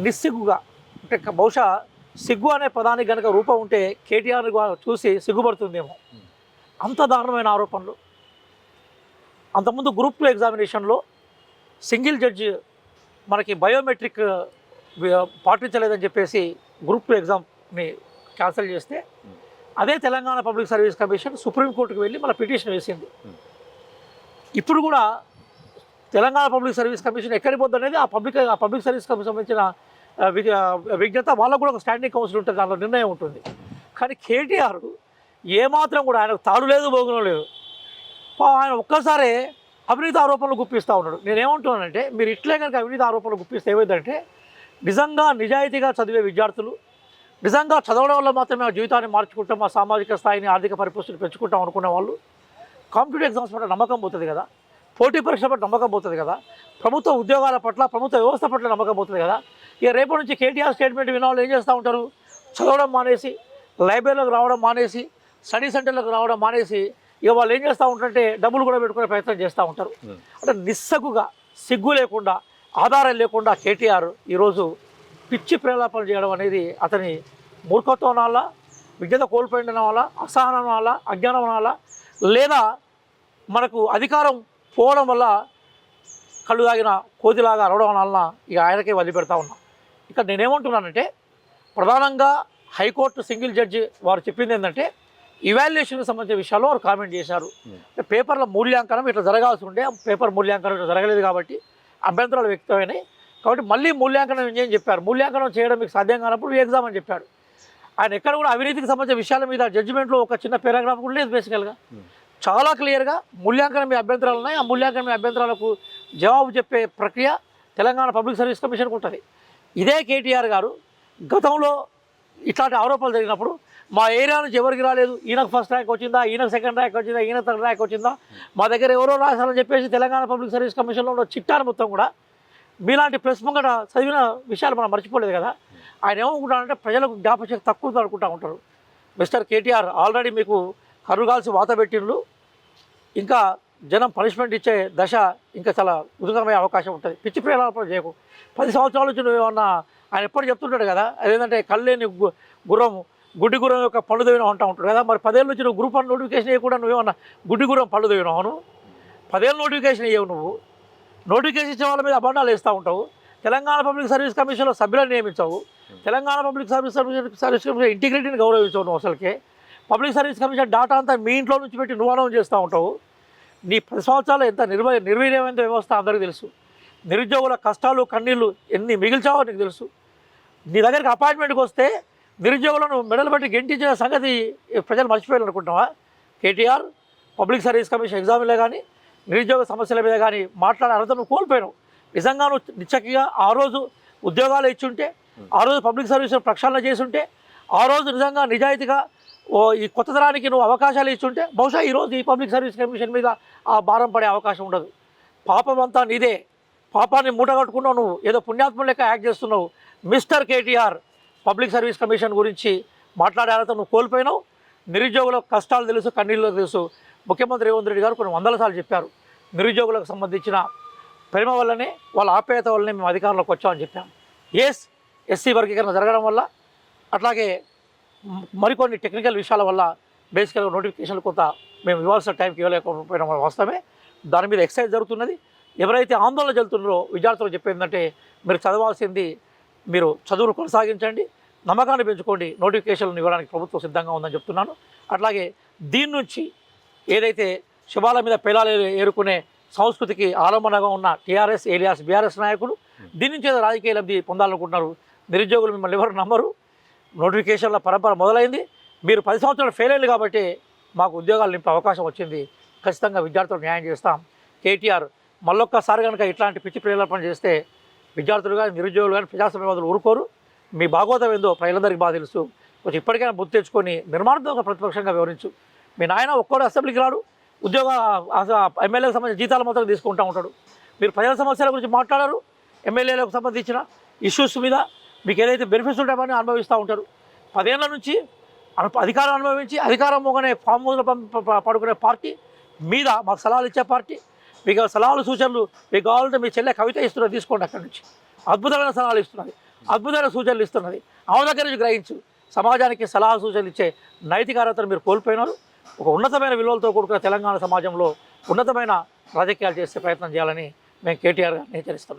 నిస్సిగ్గుగా అంటే బహుశా సిగ్గు అనే పదానికి కనుక రూపం ఉంటే కేటీఆర్ చూసి సిగ్గుపడుతుందేమో. అంత దారుణమైన ఆరోపణలు. అంతకుముందు గ్రూప్ 2 ఎగ్జామినేషన్లో సింగిల్ జడ్జి మనకి బయోమెట్రిక్ పాటించలేదని చెప్పేసి గ్రూప్ 2 ఎగ్జామ్ని క్యాన్సిల్ చేస్తే అదే తెలంగాణ పబ్లిక్ సర్వీస్ కమిషన్ సుప్రీంకోర్టుకు వెళ్ళి మన పిటిషన్ వేసింది. ఇప్పుడు కూడా తెలంగాణ పబ్లిక్ సర్వీస్ కమిషన్ ఎక్కడికి పోద్ది అనేది ఆ పబ్లిక్ సర్వీస్ కమిషన్ సంబంధించిన విజ్ఞత వాళ్ళకు కూడా ఒక స్టాండింగ్ కౌన్సిల్ ఉంటుంది, దాంట్లో నిర్ణయం ఉంటుంది. కానీ కేటీఆర్ ఏమాత్రం కూడా ఆయనకు తాడు లేదు, భోగనం లేదు. ఆయన ఒక్కసారే అవినీతి ఆరోపణలు గుప్పిస్తూ ఉన్నాడు. నేనేమంటున్నానంటే మీరు ఇట్లే కనుక అవినీతి ఆరోపణలు గుప్పిస్తే ఏమైందంటే నిజంగా నిజాయితీగా చదివే విద్యార్థులు, నిజంగా చదవడం వల్ల మాత్రమే మా జీవితాన్ని మార్చుకుంటాం, మా సామాజిక స్థాయిని ఆర్థిక పరిపుష్టిని పెంచుకుంటాం అనుకునే వాళ్ళు కాంపిటేటివ్ ఎగ్జామ్స్ పట్ల నమ్మకం పోతుంది కదా, పోటీ పరీక్షల పట్ల నమ్మకం పోతుంది కదా, ప్రభుత్వ ఉద్యోగాల పట్ల ప్రభుత్వ వ్యవస్థ పట్ల నమ్మకం పోతుంది కదా. ఇక రేపటి నుంచి కేటీఆర్ స్టేట్మెంట్ విన్న వాళ్ళు ఏం చేస్తూ ఉంటారు, చదవడం మానేసి, లైబ్రరీలోకి రావడం మానేసి, స్టడీ సెంటర్లకు రావడం మానేసి ఇక వాళ్ళు ఏం చేస్తూ ఉంటారంటే డబ్బులు కూడా పెట్టుకునే ప్రయత్నం చేస్తూ ఉంటారు. అంటే నిస్సగ్గుగా సిగ్గు లేకుండా ఆధారం లేకుండా కేటీఆర్ ఈరోజు పిచ్చి ప్రేలాపన చేయడం అనేది అతని మూర్ఖత్వం వల్ల, విజ్ఞత కోల్పోయిన వల్ల, అసహనం వల్ల, అజ్ఞానం వల్ల, లేదా మనకు అధికారం పోవడం వల్ల కళ్ళు తాగిన కోతిలాగా అరవడం వల్ల ఇక ఆయనకే వదిలిపెడతా ఉన్నాం. ఇక్కడ నేనేమంటున్నానంటే ప్రధానంగా హైకోర్టు సింగిల్ జడ్జి వారు చెప్పింది ఏంటంటే ఇవాల్యుయేషన్కి సంబంధించిన విషయాల్లో వారు కామెంట్ చేశారు. పేపర్ల మూల్యాంకనం ఇట్లా జరగాల్సి ఉండే, పేపర్ మూల్యాంకనం ఇట్లా జరగలేదు కాబట్టి అభ్యంతరాలు వ్యక్తమైనాయి. కాబట్టి మళ్ళీ మూల్యాంకనం ఏం చేయని చెప్పారు. మూల్యాంకనం చేయడం మీకు సాధ్యం కానప్పుడు ఎగ్జామ్ అని చెప్పాడు. ఆయన ఎక్కడ కూడా అవినీతికి సంబంధించిన విషయాల మీద జడ్జిమెంట్లో ఒక చిన్న పారాగ్రాఫ్ కూడా లేదు. బేసికల్గా చాలా క్లియర్గా మూల్యాంకనం మీద అభ్యంతరాలు ఉన్నాయి, ఆ మూల్యాంకనం మీద అభ్యంతరాలకు జవాబు చెప్పే ప్రక్రియ తెలంగాణ పబ్లిక్ సర్వీస్ కమిషన్కి ఉంటుంది. ఇదే కేటీఆర్ గారు గతంలో ఇట్లాంటి ఆరోపణలు జరిగినప్పుడు మా ఏరియా నుంచి ఎవరికి రాలేదు, ఈయనకు ఫస్ట్ ర్యాంక్ వచ్చిందా, ఈయనకు సెకండ్ ర్యాంక్ వచ్చిందా, ఈయన థర్డ్ ర్యాంక్ వచ్చిందా, మా దగ్గర ఎవరో రాశారని చెప్పేసి తెలంగాణ పబ్లిక్ సర్వీస్ కమిషన్లో ఉన్న చిట్టాను మొత్తం కూడా మీలాంటి ప్రెస్ ముంగట చదివిన విషయాలు మనం మర్చిపోలేదు కదా. ఆయన ఏమనుకుంటారంటే ప్రజలకు జ్ఞాపశక్తి తక్కువ అనుకుంటూ ఉంటారు. మిస్టర్ కేటీఆర్ ఆల్రెడీ మీకు కరుగాల్సి వాత పెట్టిండ్రు, ఇంకా జనం పనిష్మెంట్ ఇచ్చే దశ ఇంకా చాలా ఉధృతమయ్యే అవకాశం ఉంటుంది. పిచ్చి ప్రేలాపన చేయకు. 10 సంవత్సరాల నుంచి నువ్వేమన్నా ఆయన ఎప్పుడు చెప్తుంటాడు కదా, అదేంటంటే కళ్ళేని గుడ్డి గుర్రం యొక్క పళ్ళు దేవిన ఉంటా ఉంటాడు కదా. మరి 10 ఏళ్ళ నుంచి నువ్వు గ్రూప్ 1 నోటిఫికేషన్ ఇవ్వకుండా నువ్వేమన్నా గుడ్డి గుర్రం పళ్ళు దేవినావు. 10 ఏళ్ళ నోటిఫికేషన్ ఇవ్వవు, నువ్వు నోటిఫికేషన్ ఇచ్చే వాళ్ళ మీద అబండాలు వేస్తూ ఉంటావు. తెలంగాణ పబ్లిక్ సర్వీస్ కమిషన్లో సభ్యులను నియమించావు. తెలంగాణ పబ్లిక్ సర్వీస్ కమిషన్ ఇంటిగ్రిటీని గౌరవించావు. నువ్వు అసలుకే పబ్లిక్ సర్వీస్ కమిషన్ డాటా అంతా మీ ఇంట్లో నుంచి పెట్టి నువ్వు అనౌన్స్ చేస్తూ ఉంటావు. నీ 10 సంవత్సరాలు ఎంత నిర్వీర్యమైన వ్యవస్థ అందరికీ తెలుసు. నిరుద్యోగుల కష్టాలు కన్నీళ్ళు ఎన్ని మిగిల్చావో నీకు తెలుసు. నీ దగ్గరికి అపాయింట్మెంట్కి వస్తే నిరుద్యోగులను మెడలు బట్టి గెంటించిన సంగతి ప్రజలు మర్చిపోయారు అనుకుంటున్నావా? కేటీఆర్ పబ్లిక్ సర్వీస్ కమిషన్ ఎగ్జామ్లే కానీ నిరుద్యోగ సమస్యల మీద కానీ మాట్లాడే అర్హతను కోల్పోయినావు. నిజంగా నువ్వు నిశ్చక్కిగా ఆ రోజు ఉద్యోగాలు ఇచ్చుంటే, ఆ రోజు పబ్లిక్ సర్వీస్ ప్రక్షాళన చేసుంటే, ఆ రోజు నిజంగా నిజాయితీగా ఈ కొత్త తరానికి నువ్వు అవకాశాలు ఇచ్చుంటే బహుశా ఈరోజు ఈ పబ్లిక్ సర్వీస్ కమిషన్ మీద ఆ భారం పడే అవకాశం ఉండదు. పాపం అంతా నీదే. పాపాన్ని మూటగట్టుకున్నావు. నువ్వు ఏదో పుణ్యాత్మ లెక్క యాక్ట్ చేస్తున్నావు. Mister KTR public service commission గురించి మాట్లాడే అర్హత నువ్వు కోల్పోయినావు. నిరుద్యోగుల కష్టాలు తెలుసు, కన్నీళ్ళు తెలుసు. ముఖ్యమంత్రి రేవంత్ రెడ్డి గారు కొన్ని 100 సార్లు చెప్పారు, నిరుద్యోగులకు సంబంధించిన ప్రేమ వల్లనే, వాళ్ళ ఆప్యాయత వల్లనే మేము అధికారంలోకి వచ్చామని చెప్పాం. ఎస్సీ వర్గీకరణ జరగడం వల్ల, అట్లాగే మరికొన్ని టెక్నికల్ విషయాల వల్ల బేసికల్గా నోటిఫికేషన్లు కొంత మేము ఇవ్వాల్సిన టైంకి ఇవ్వలేకపోయిన వాస్తవమే. దాని మీద ఎక్సైజ్ జరుగుతున్నది. ఎవరైతే ఆందోళన చెందుతున్నారో విద్యార్థులు చెప్పేందంటే మీరు చదవాల్సింది, మీరు చదువును కొనసాగించండి, నమ్మకాన్ని పెంచుకోండి, నోటిఫికేషన్లు ఇవ్వడానికి ప్రభుత్వం సిద్ధంగా ఉందని చెప్తున్నాను. అట్లాగే దీని నుంచి ఏదైతే శుభాల మీద పేలాలు ఏరుకునే సంస్కృతికి ఆలంబనగా ఉన్న టీఆర్ఎస్ ఏలియాస్ బీఆర్ఎస్ నాయకులు దీని నుంచి ఏదో రాజకీయ లబ్ధి పొందాలనుకుంటున్నారు. నిరుద్యోగులు మిమ్మల్ని ఎవరు నమ్మరు. నోటిఫికేషన్ల పరంపర మొదలైంది. మీరు 10 సంవత్సరాలు ఫెయిల్ అయ్యింది కాబట్టి మాకు ఉద్యోగాలు నింపే అవకాశం వచ్చింది. ఖచ్చితంగా విద్యార్థులకు న్యాయం చేస్తాం. కేటీఆర్ మళ్ళొక్కసారి కనుక ఇట్లాంటి పిచ్చి ప్రేరేపణ చేస్తే విద్యార్థులు కానీ నిరుద్యోగులు కానీ ప్రజాస్వామ్యవాదులు ఊరుకోరు. మీ భాగవతం ఏందో ప్రజలందరికీ బాగా తెలుసు. కొంచెం ఇప్పటికైనా బుద్ధి తెచ్చుకొని నిర్మాణాత్మక ప్రతిపక్షంగా వివరించు. మీ నాయన ఒక్కడు అసెంబ్లీకి రాడు, ఉద్యోగ ఎమ్మెల్యేలకు సంబంధించిన జీతాల మొత్తం తీసుకుంటూ ఉంటాడు. మీరు ప్రజల సమస్యల గురించి మాట్లాడారు. ఎమ్మెల్యేలకు సంబంధించిన ఇష్యూస్ మీద మీకు ఏదైతే బెనిఫిట్స్ ఉంటాయని అనుభవిస్తూ ఉంటారు. 10 ఏళ్ల నుంచి అధికారం అనుభవించి అధికారం మొగనే ఫామ్ హౌస్లో పడుకునే పార్టీ మీద మాకు సలహాలు ఇచ్చే పార్టీ. మీకు సలహాలు సూచనలు మీకు కావాలంటే మీ చెల్లె కవిత ఇస్తున్నారు, తీసుకోండి. అక్కడి నుంచి అద్భుతమైన సలహాలు ఇస్తున్నది. అద్భుతమైన సూచనలు ఇస్తున్నది. ఆమె దగ్గర నుంచి గ్రహించు. సమాజానికి సలహా సూచనలు ఇచ్చే నైతిక అర్హతను మీరు కోల్పోయినారు. ఒక ఉన్నతమైన విలువలతో కూడుకున్న తెలంగాణ సమాజంలో ఉన్నతమైన రాజకీయాలు చేసే ప్రయత్నం చేయాలని మేము కేటీఆర్ గారిని హెచ్చరిస్తున్నాం.